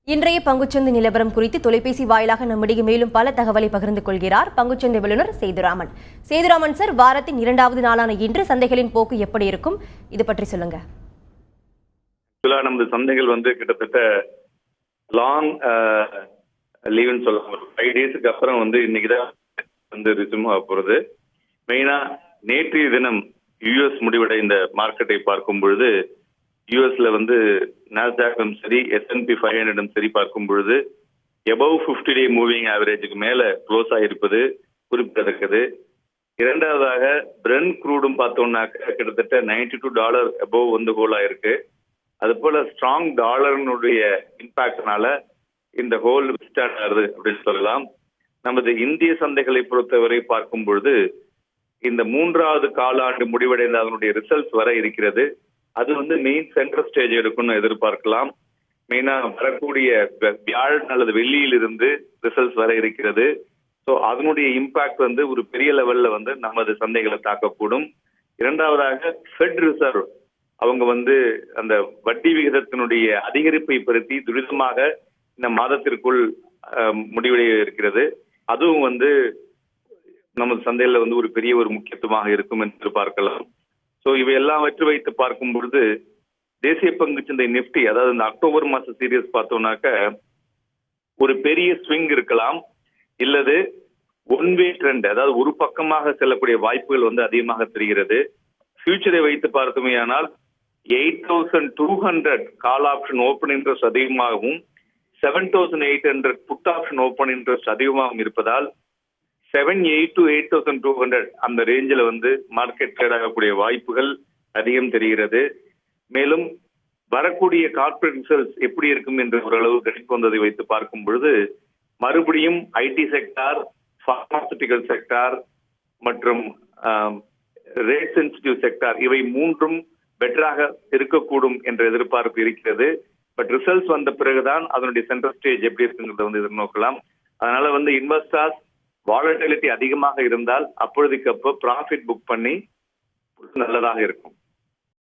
இன்றைய பங்குச்சந்தை நிலவரம் குறித்து தொலைபேசி வாயிலாக நம்மிடையே மேலும் பல தகவலை பகிர்ந்து கொள்கிறார் பங்குச்சந்தை வல்லுநர் சேதுராமன். சேதுராமன் சார், வாரத்தின் இரண்டாவது நாளான இன்று சந்தைகளின் போக்கு எப்படி இருக்கும், இது பற்றி சொல்லுங்க. நமது சந்தைகள் கிட்டத்தட்ட லாங் லீவ்னு சொல்லலாம். ஒரு 5 டேஸுக்கு அப்புறம் இன்னைக்குதான் ரிசூம் ஆக போறது. மெயினா நேற்றைய தினம் யுஎஸ் முடிவடைந்த மார்க்கெட்டை பார்க்கும் பொழுது யூஎஸ்ல நாஸ்டாக்கும் சரி S&P 500 சரி பார்க்கும் பொழுது எபவ் 50 டே மூவிங் ஆவரேஜுக்கு மேல க்ளோஸ் ஆகிருப்பது குறிப்பிடத்தக்கது. இரண்டாவதாக பிரெண்ட் க்ரூடும் பார்த்தோம்னாக்க கிட்டத்தட்ட $92 எபவ் ஹோல் ஆயிருக்கு. அது போல ஸ்ட்ராங் டாலர்னுடைய இம்பாக்ட்னால இந்த ஹோல் ஸ்டார்ட் ஆகுது அப்படின்னு சொல்லலாம். நமது இந்திய சந்தைகளை பொறுத்தவரை பார்க்கும் பொழுது இந்த 3வது காலாண்டு முடிவடைந்த அதனுடைய ரிசல்ட்ஸ் வர இருக்கிறது. அது மெயின் சென்ட்ரல் ஸ்டேஜ் எடுக்கும்னு எதிர்பார்க்கலாம். மெயினா வரக்கூடிய வியாழன் அல்லது வெள்ளியிலிருந்து ரிசல்ட்ஸ் வர இருக்கிறது. ஸோ அதனுடைய இம்பாக்ட் ஒரு பெரிய லெவல்ல நமது சந்தைகளை தாக்கக்கூடும். இரண்டாவதாக ஃபெட் ரிசர்வ் அவங்க அந்த வட்டி விகிதத்தினுடைய அதிகரிப்பை பற்றி துரிதமாக இந்த மாதத்திற்குள் முடிவடைய இருக்கிறது. அதுவும் நமது சந்தையில ஒரு பெரிய ஒரு முக்கியத்துவமாக இருக்கும் என்று பார்க்கலாம். ஸோ இவை எல்லாவற்றை வைத்து பார்க்கும் பொழுது தேசிய பங்குச்சந்தை நிப்டி, அதாவது இந்த அக்டோபர் மாச சீரியஸ் பார்த்தோம்னாக்க ஒரு பெரிய ஸ்விங் இருக்கலாம், இல்லது ஒன் வே ட்ரெண்ட், அதாவது ஒரு பக்கமாக செல்லக்கூடிய வாய்ப்புகள் அதிகமாக தெரிகிறது. ஃபியூச்சரை வைத்து பார்த்தோமேயானால் 8,200 கால் ஆப்ஷன் ஓப்பன் இன்ட்ரெஸ்ட் அதிகமாகவும் 7,800 புட் ஆப்ஷன் ஓப்பன் இன்ட்ரெஸ்ட் அதிகமாகவும் இருப்பதால் 7,800 to 8,200 அந்த ரேஞ்சில் மார்க்கெட் ட்ரேட் ஆகக்கூடிய வாய்ப்புகள் அதிகம் தெரிகிறது. மேலும் வரக்கூடிய கார்ப்பரேட் ரிசல்ட்ஸ் எப்படி இருக்கும் என்று ஓரளவு கணிப்பு வந்ததை வைத்து பார்க்கும் பொழுது மறுபடியும் ஐடி செக்டார், பார்மாசூட்டிக்கல் செக்டார் மற்றும் ரேட் சென்சிட்டிவ் செக்டார் இவை மூன்றும் பெட்டராக இருக்கக்கூடும் என்ற எதிர்பார்ப்பு இருக்கிறது. பட் ரிசல்ட்ஸ் வந்த பிறகுதான் அதனுடைய சென்ட்ரல் ஸ்டேஜ் எப்படி இருக்குங்கிறத எதிர்நோக்கலாம். அதனால இன்வெஸ்டர்ஸ் வாலட்டிலிட்டி அதிகமாக இருந்தால் அப்பொழுதுக்கு அப்போ ப்ராஃபிட் புக் பண்ணி நல்லதாக இருக்கும்.